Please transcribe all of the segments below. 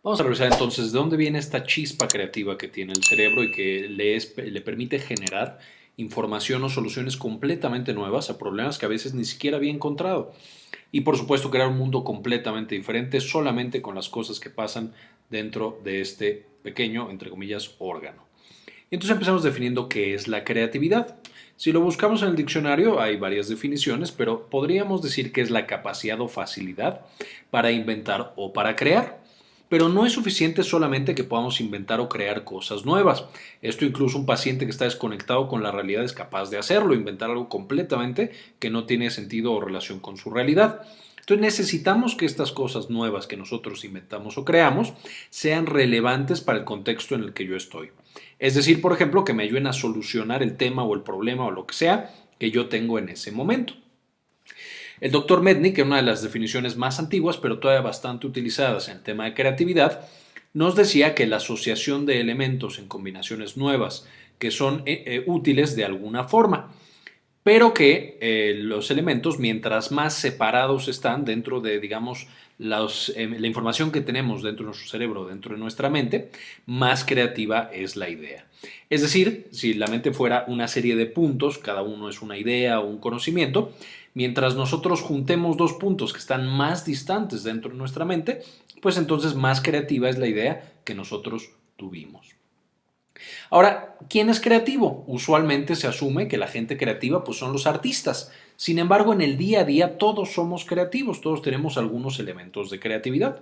Vamos a revisar entonces de dónde viene esta chispa creativa que tiene el cerebro y que le permite generar información o soluciones completamente nuevas a problemas que a veces ni siquiera había encontrado. Y por supuesto crear un mundo completamente diferente solamente con las cosas que pasan dentro de este pequeño, entre comillas, órgano. Y entonces empezamos definiendo qué es la creatividad. Si lo buscamos en el diccionario hay varias definiciones, pero podríamos decir que es la capacidad o facilidad para inventar o para crear. Pero no es suficiente solamente que podamos inventar o crear cosas nuevas. Esto incluso un paciente que está desconectado con la realidad es capaz de hacerlo, inventar algo completamente que no tiene sentido o relación con su realidad. Entonces necesitamos que estas cosas nuevas que nosotros inventamos o creamos sean relevantes para el contexto en el que yo estoy. Es decir, por ejemplo, que me ayuden a solucionar el tema o el problema o lo que sea que yo tengo en ese momento. El doctor Mednick, que es una de las definiciones más antiguas, pero todavía bastante utilizadas en el tema de creatividad, nos decía que la asociación de elementos en combinaciones nuevas que son útiles de alguna forma, pero que los elementos, mientras más separados están dentro de, digamos, la información que tenemos dentro de nuestro cerebro, dentro de nuestra mente, más creativa es la idea. Es decir, si la mente fuera una serie de puntos, cada uno es una idea o un conocimiento, mientras nosotros juntemos dos puntos que están más distantes dentro de nuestra mente, pues entonces más creativa es la idea que nosotros tuvimos. Ahora, ¿quién es creativo? Usualmente se asume que la gente creativa pues son los artistas. Sin embargo, en el día a día todos somos creativos, todos tenemos algunos elementos de creatividad.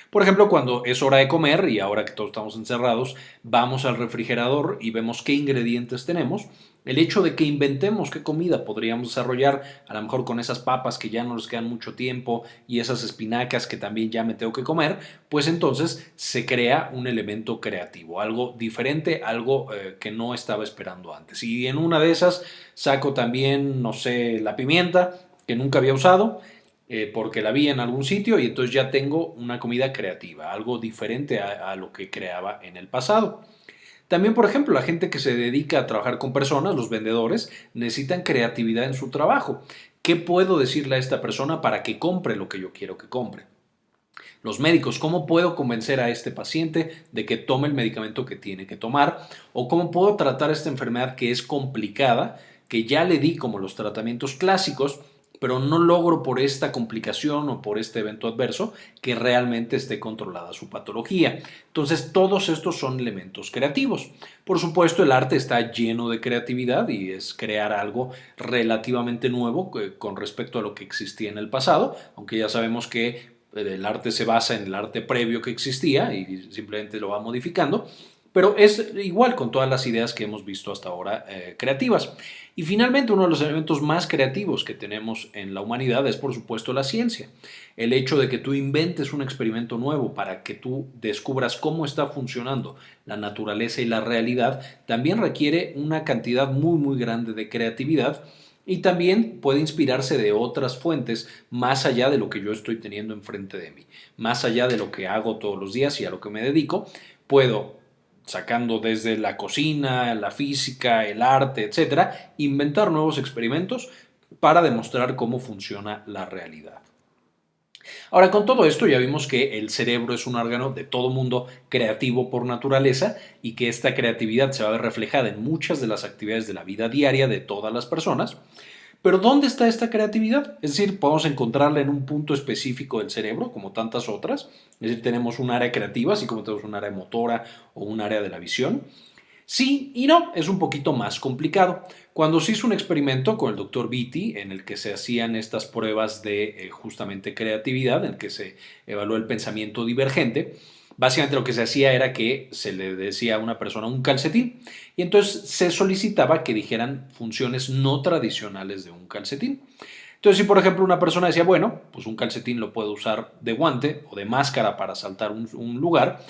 Por ejemplo, cuando es hora de comer y ahora que todos estamos encerrados, vamos al refrigerador y vemos qué ingredientes tenemos. El hecho de que inventemos qué comida podríamos desarrollar, a lo mejor con esas papas que ya no les quedan mucho tiempo y esas espinacas que también ya me tengo que comer, pues entonces se crea un elemento creativo, algo diferente, algo que no estaba esperando antes. Y en una de esas saco también, no sé, la pimienta que nunca había usado porque la vi en algún sitio y entonces ya tengo una comida creativa, algo diferente a lo que creaba en el pasado. También, por ejemplo, la gente que se dedica a trabajar con personas, los vendedores, necesitan creatividad en su trabajo. ¿Qué puedo decirle a esta persona para que compre lo que yo quiero que compre? Los médicos, ¿cómo puedo convencer a este paciente de que tome el medicamento que tiene que tomar? ¿O cómo puedo tratar esta enfermedad que es complicada, que ya le di como los tratamientos clásicos, pero no logro por esta complicación o por este evento adverso que realmente esté controlada su patología? Entonces, todos estos son elementos creativos. Por supuesto, el arte está lleno de creatividad y es crear algo relativamente nuevo con respecto a lo que existía en el pasado, aunque ya sabemos que el arte se basa en el arte previo que existía y simplemente lo va modificando, pero es igual con todas las ideas que hemos visto hasta ahora creativas. Y finalmente, uno de los elementos más creativos que tenemos en la humanidad es, por supuesto, la ciencia. El hecho de que tú inventes un experimento nuevo para que tú descubras cómo está funcionando la naturaleza y la realidad, también requiere una cantidad muy, muy grande de creatividad y también puede inspirarse de otras fuentes más allá de lo que yo estoy teniendo enfrente de mí, más allá de lo que hago todos los días y a lo que me dedico, puedo, sacando desde la cocina, la física, el arte, etcétera, inventar nuevos experimentos para demostrar cómo funciona la realidad. Ahora, con todo esto ya vimos que el cerebro es un órgano de todo mundo creativo por naturaleza y que esta creatividad se va a ver reflejada en muchas de las actividades de la vida diaria de todas las personas. Pero ¿dónde está esta creatividad? Es decir, podemos encontrarla en un punto específico del cerebro, como tantas otras. Es decir, tenemos un área creativa, así como tenemos un área motora o un área de la visión. Sí y no, es un poquito más complicado. Cuando se hizo un experimento con el doctor Beatty en el que se hacían estas pruebas de justamente creatividad, en el que se evaluó el pensamiento divergente, básicamente lo que se hacía era que se le decía a una persona un calcetín y entonces se solicitaba que dijeran funciones no tradicionales de un calcetín. Entonces, si por ejemplo una persona decía, bueno, pues un calcetín lo puedo usar de guante o de máscara para saltar un lugar,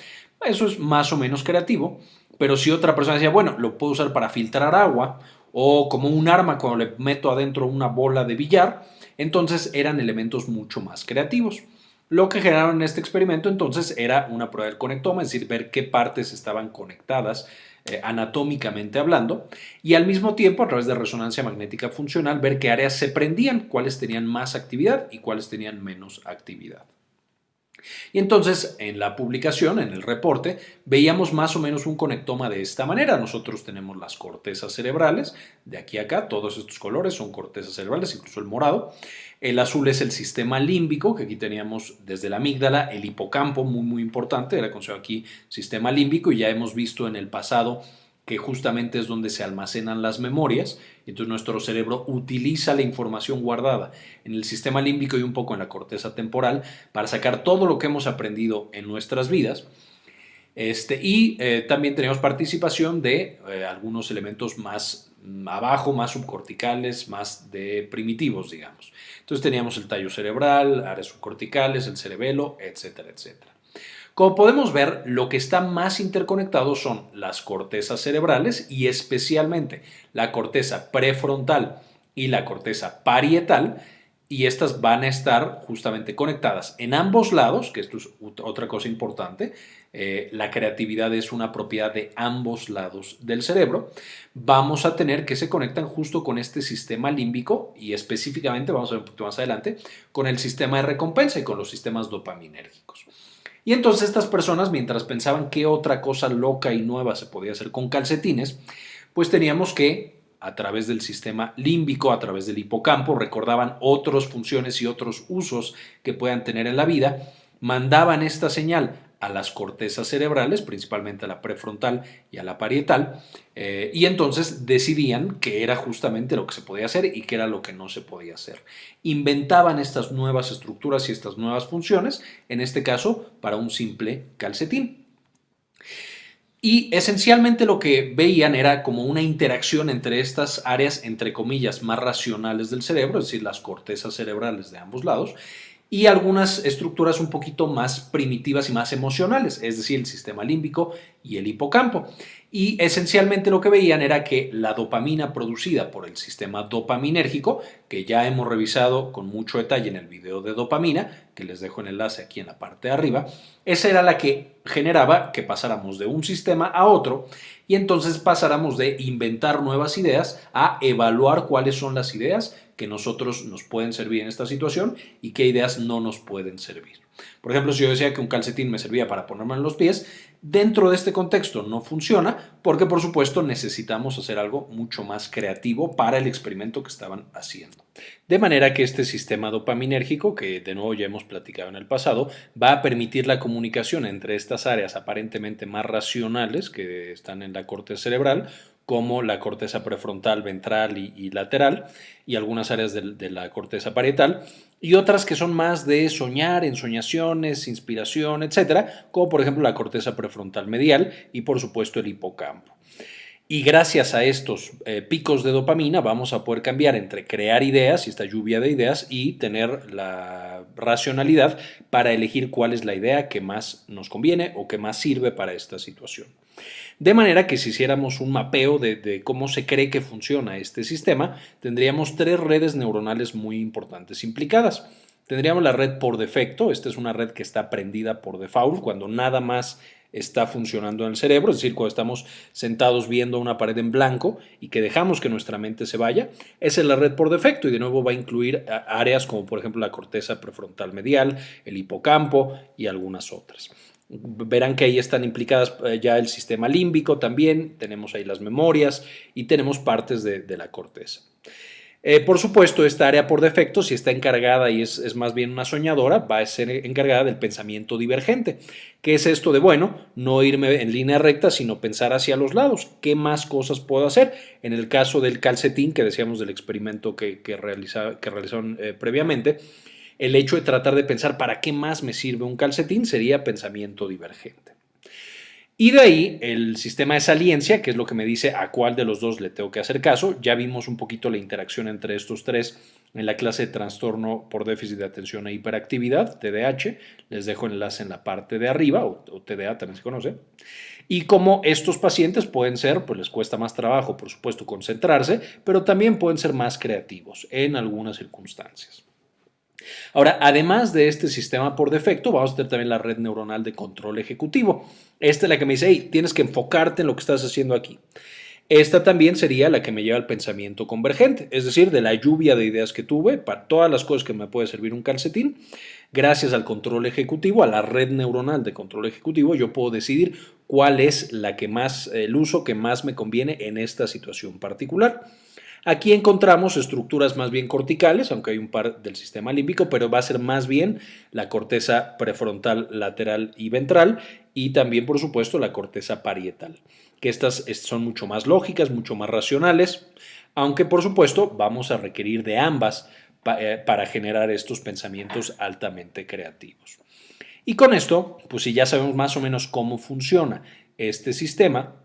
eso es más o menos creativo. Pero si otra persona decía, bueno, lo puedo usar para filtrar agua o como un arma cuando le meto adentro una bola de billar, entonces eran elementos mucho más creativos. Lo que generaron en este experimento entonces era una prueba del conectoma, es decir, ver qué partes estaban conectadas anatómicamente hablando, y al mismo tiempo, a través de resonancia magnética funcional, ver qué áreas se prendían, cuáles tenían más actividad y cuáles tenían menos actividad. Y entonces en la publicación, en el reporte, veíamos más o menos un conectoma de esta manera. Nosotros tenemos las cortezas cerebrales, de aquí a acá, todos estos colores son cortezas cerebrales, incluso el morado. El azul es el sistema límbico, que aquí teníamos desde la amígdala, el hipocampo, muy muy importante, era considerado aquí sistema límbico, y ya hemos visto en el pasado que justamente es donde se almacenan las memorias. Entonces nuestro cerebro utiliza la información guardada en el sistema límbico y un poco en la corteza temporal para sacar todo lo que hemos aprendido en nuestras vidas. También tenemos participación de algunos elementos más abajo, más subcorticales, más de primitivos, digamos. Entonces teníamos el tallo cerebral, áreas subcorticales, el cerebelo, etcétera, etcétera. Como podemos ver, lo que está más interconectado son las cortezas cerebrales y especialmente la corteza prefrontal y la corteza parietal, y estas van a estar justamente conectadas en ambos lados, que esto es otra cosa importante. La creatividad es una propiedad de ambos lados del cerebro. Vamos a tener que se conectan justo con este sistema límbico y específicamente, vamos a ver un poquito más adelante, con el sistema de recompensa y con los sistemas dopaminérgicos. Y entonces estas personas, mientras pensaban qué otra cosa loca y nueva se podía hacer con calcetines, pues teníamos que, a través del sistema límbico, a través del hipocampo, recordaban otras funciones y otros usos que puedan tener en la vida, mandaban esta señal a las cortezas cerebrales, principalmente a la prefrontal y a la parietal, y entonces decidían qué era justamente lo que se podía hacer y qué era lo que no se podía hacer. Inventaban estas nuevas estructuras y estas nuevas funciones, en este caso para un simple calcetín. Y esencialmente lo que veían era como una interacción entre estas áreas, entre comillas, más racionales del cerebro, es decir, las cortezas cerebrales de ambos lados, y algunas estructuras un poquito más primitivas y más emocionales, es decir, el sistema límbico y el hipocampo. Y esencialmente lo que veían era que la dopamina producida por el sistema dopaminérgico, que ya hemos revisado con mucho detalle en el video de dopamina, que les dejo el enlace aquí en la parte de arriba, esa era la que generaba que pasáramos de un sistema a otro y entonces pasáramos de inventar nuevas ideas a evaluar cuáles son las ideas que nosotros nos pueden servir en esta situación y qué ideas no nos pueden servir. Por ejemplo, si yo decía que un calcetín me servía para ponerme en los pies, dentro de este contexto no funciona porque por supuesto necesitamos hacer algo mucho más creativo para el experimento que estaban haciendo. De manera que este sistema dopaminérgico, que de nuevo ya hemos platicado en el pasado, va a permitir la comunicación entre estas áreas aparentemente más racionales que están en la corteza cerebral, como la corteza prefrontal, ventral y lateral, y algunas áreas de la corteza parietal, y otras que son más de soñar, ensoñaciones, inspiración, etcétera, como por ejemplo la corteza prefrontal medial y por supuesto el hipocampo. Y gracias a estos picos de dopamina vamos a poder cambiar entre crear ideas y esta lluvia de ideas y tener la racionalidad para elegir cuál es la idea que más nos conviene o que más sirve para esta situación. De manera que si hiciéramos un mapeo de cómo se cree que funciona este sistema, tendríamos tres redes neuronales muy importantes implicadas. Tendríamos la red por defecto, esta es una red que está prendida por default, cuando nada más está funcionando en el cerebro, es decir, cuando estamos sentados viendo una pared en blanco y que dejamos que nuestra mente se vaya, esa es la red por defecto y de nuevo va a incluir áreas como por ejemplo la corteza prefrontal medial, el hipocampo y algunas otras. Verán que ahí están implicadas ya el sistema límbico también, tenemos ahí las memorias y tenemos partes de la corteza. Por supuesto, esta área por defecto, si está encargada y es más bien una soñadora, va a ser encargada del pensamiento divergente. ¿Qué es esto de, bueno, no irme en línea recta, sino pensar hacia los lados? ¿Qué más cosas puedo hacer? En el caso del calcetín, que decíamos del experimento que realizaron previamente, el hecho de tratar de pensar para qué más me sirve un calcetín sería pensamiento divergente. Y de ahí el sistema de saliencia, que es lo que me dice a cuál de los dos le tengo que hacer caso. Ya vimos un poquito la interacción entre estos tres en la clase de trastorno por déficit de atención e hiperactividad, TDAH. Les dejo el enlace en la parte de arriba, o TDA también se conoce. Y cómo estos pacientes pueden ser, pues les cuesta más trabajo, por supuesto, concentrarse, pero también pueden ser más creativos en algunas circunstancias. Ahora, además de este sistema por defecto, vamos a tener también la red neuronal de control ejecutivo. Esta es la que me dice, hey, tienes que enfocarte en lo que estás haciendo aquí. Esta también sería la que me lleva al pensamiento convergente, es decir, de la lluvia de ideas que tuve para todas las cosas que me puede servir un calcetín. Gracias al control ejecutivo, a la red neuronal de control ejecutivo, yo puedo decidir cuál es la que más, el uso que más me conviene en esta situación particular. Aquí encontramos estructuras más bien corticales, aunque hay un par del sistema límbico, pero va a ser más bien la corteza prefrontal, lateral y ventral, y también, por supuesto, la corteza parietal, que estas son mucho más lógicas, mucho más racionales, aunque, por supuesto, vamos a requerir de ambas para generar estos pensamientos altamente creativos. Y con esto, pues si ya sabemos más o menos cómo funciona este sistema,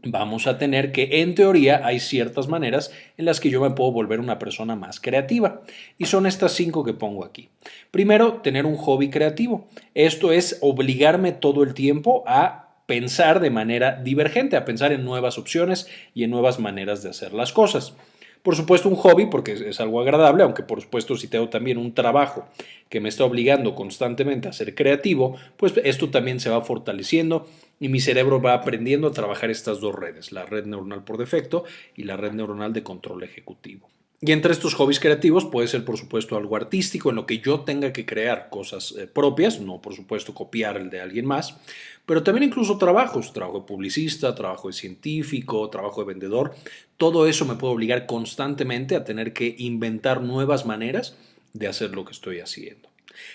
vamos a tener que, en teoría, hay ciertas maneras en las que yo me puedo volver una persona más creativa. Y son estas 5 que pongo aquí. Primero, tener un hobby creativo. Esto es obligarme todo el tiempo a pensar de manera divergente, a pensar en nuevas opciones y en nuevas maneras de hacer las cosas. Por supuesto, un hobby, porque es algo agradable, aunque por supuesto si tengo también un trabajo que me está obligando constantemente a ser creativo, pues esto también se va fortaleciendo y mi cerebro va aprendiendo a trabajar estas dos redes, la red neuronal por defecto y la red neuronal de control ejecutivo. Y entre estos hobbies creativos puede ser, por supuesto, algo artístico en lo que yo tenga que crear cosas propias, no, por supuesto, copiar el de alguien más, pero también incluso trabajos, trabajo de publicista, trabajo de científico, trabajo de vendedor. Todo eso me puede obligar constantemente a tener que inventar nuevas maneras de hacer lo que estoy haciendo.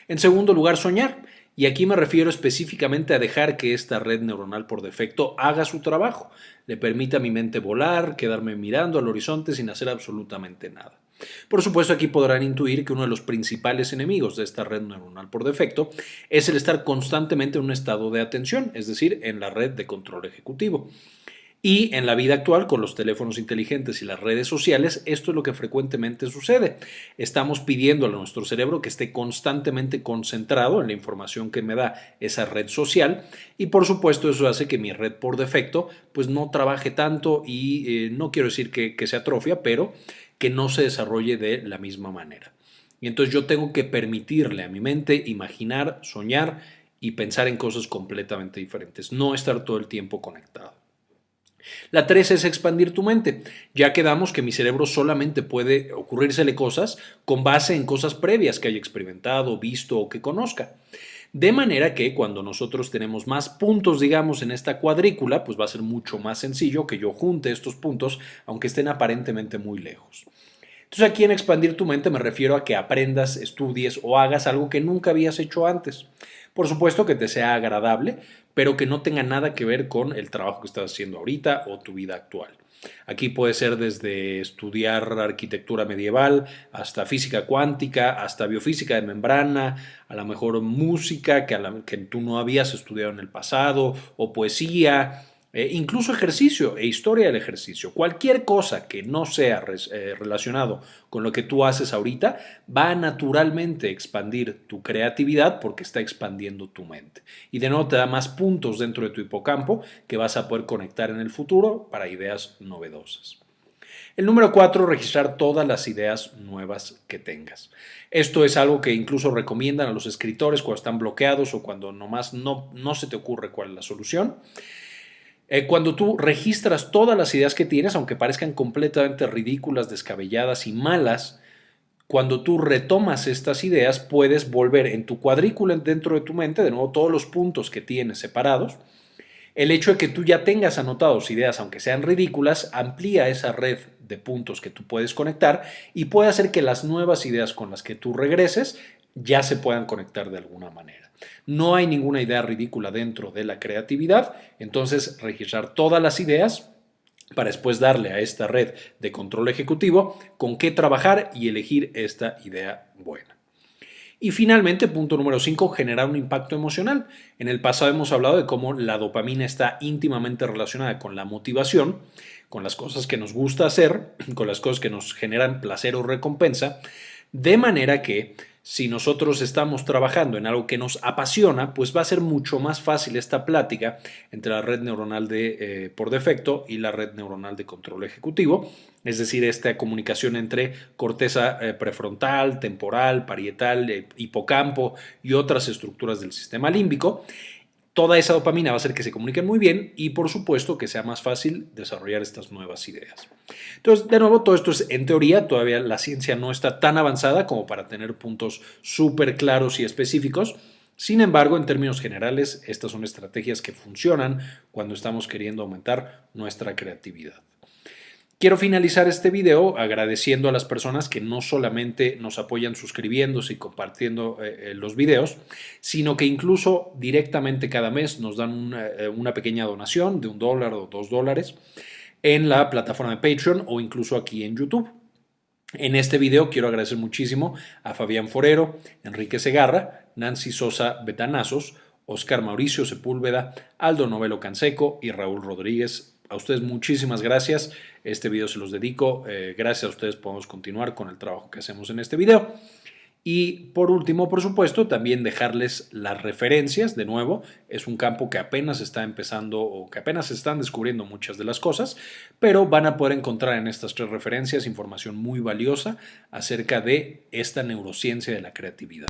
En segundo lugar, soñar. Y aquí me refiero específicamente a dejar que esta red neuronal por defecto haga su trabajo, le permita a mi mente volar, quedarme mirando al horizonte sin hacer absolutamente nada. Por supuesto, aquí podrán intuir que uno de los principales enemigos de esta red neuronal por defecto es el estar constantemente en un estado de atención, es decir, en la red de control ejecutivo. Y en la vida actual, con los teléfonos inteligentes y las redes sociales, esto es lo que frecuentemente sucede. Estamos pidiendo a nuestro cerebro que esté constantemente concentrado en la información que me da esa red social y por supuesto eso hace que mi red por defecto pues no trabaje tanto y no quiero decir que se atrofia, pero que no se desarrolle de la misma manera. Y entonces yo tengo que permitirle a mi mente imaginar, soñar y pensar en cosas completamente diferentes, no estar todo el tiempo conectado. La 3 es expandir tu mente. Ya quedamos que mi cerebro solamente puede ocurrírsele cosas con base en cosas previas que haya experimentado, visto o que conozca. De manera que cuando nosotros tenemos más puntos, digamos, en esta cuadrícula, pues va a ser mucho más sencillo que yo junte estos puntos, aunque estén aparentemente muy lejos. Entonces aquí en expandir tu mente me refiero a que aprendas, estudies o hagas algo que nunca habías hecho antes. Por supuesto que te sea agradable, pero que no tenga nada que ver con el trabajo que estás haciendo ahorita o tu vida actual. Aquí puede ser desde estudiar arquitectura medieval hasta física cuántica, hasta biofísica de membrana, a lo mejor música que tú no habías estudiado en el pasado, o poesía, incluso ejercicio e historia del ejercicio. Cualquier cosa que no sea relacionado con lo que tú haces ahorita va a naturalmente expandir tu creatividad porque está expandiendo tu mente. Y de nuevo te da más puntos dentro de tu hipocampo que vas a poder conectar en el futuro para ideas novedosas. El número 4, registrar todas las ideas nuevas que tengas. Esto es algo que incluso recomiendan a los escritores cuando están bloqueados o cuando nomás no se te ocurre cuál es la solución. Cuando tú registras todas las ideas que tienes, aunque parezcan completamente ridículas, descabelladas y malas, cuando tú retomas estas ideas, puedes volver en tu cuadrícula dentro de tu mente, de nuevo todos los puntos que tienes separados. El hecho de que tú ya tengas anotados ideas, aunque sean ridículas, amplía esa red de puntos que tú puedes conectar y puede hacer que las nuevas ideas con las que tú regreses ya se puedan conectar de alguna manera. No hay ninguna idea ridícula dentro de la creatividad, entonces registrar todas las ideas para después darle a esta red de control ejecutivo con qué trabajar y elegir esta idea buena. Y finalmente, punto número 5, generar un impacto emocional. En el pasado hemos hablado de cómo la dopamina está íntimamente relacionada con la motivación, con las cosas que nos gusta hacer, con las cosas que nos generan placer o recompensa, de manera que si nosotros estamos trabajando en algo que nos apasiona, pues va a ser mucho más fácil esta plática entre la red neuronal por defecto y la red neuronal de control ejecutivo, es decir, esta comunicación entre corteza prefrontal, temporal, parietal, hipocampo y otras estructuras del sistema límbico. Toda esa dopamina va a hacer que se comuniquen muy bien y por supuesto que sea más fácil desarrollar estas nuevas ideas. Entonces, de nuevo, todo esto es en teoría, todavía la ciencia no está tan avanzada como para tener puntos súper claros y específicos. Sin embargo, en términos generales, estas son estrategias que funcionan cuando estamos queriendo aumentar nuestra creatividad. Quiero finalizar este video agradeciendo a las personas que no solamente nos apoyan suscribiéndose y compartiendo los videos, sino que incluso directamente cada mes nos dan una pequeña donación de $1 o $2 en la plataforma de Patreon o incluso aquí en YouTube. En este video quiero agradecer muchísimo a Fabián Forero, Enrique Segarra, Nancy Sosa Betanazos, Oscar Mauricio Sepúlveda, Aldo Novelo Canseco y Raúl Rodríguez. A ustedes muchísimas gracias. Este video se los dedico. Gracias a ustedes podemos continuar con el trabajo que hacemos en este video. Y por último, por supuesto, también dejarles las referencias. De nuevo, es un campo que apenas está empezando o que apenas se están descubriendo muchas de las cosas, pero van a poder encontrar en estas 3 referencias información muy valiosa acerca de esta neurociencia de la creatividad.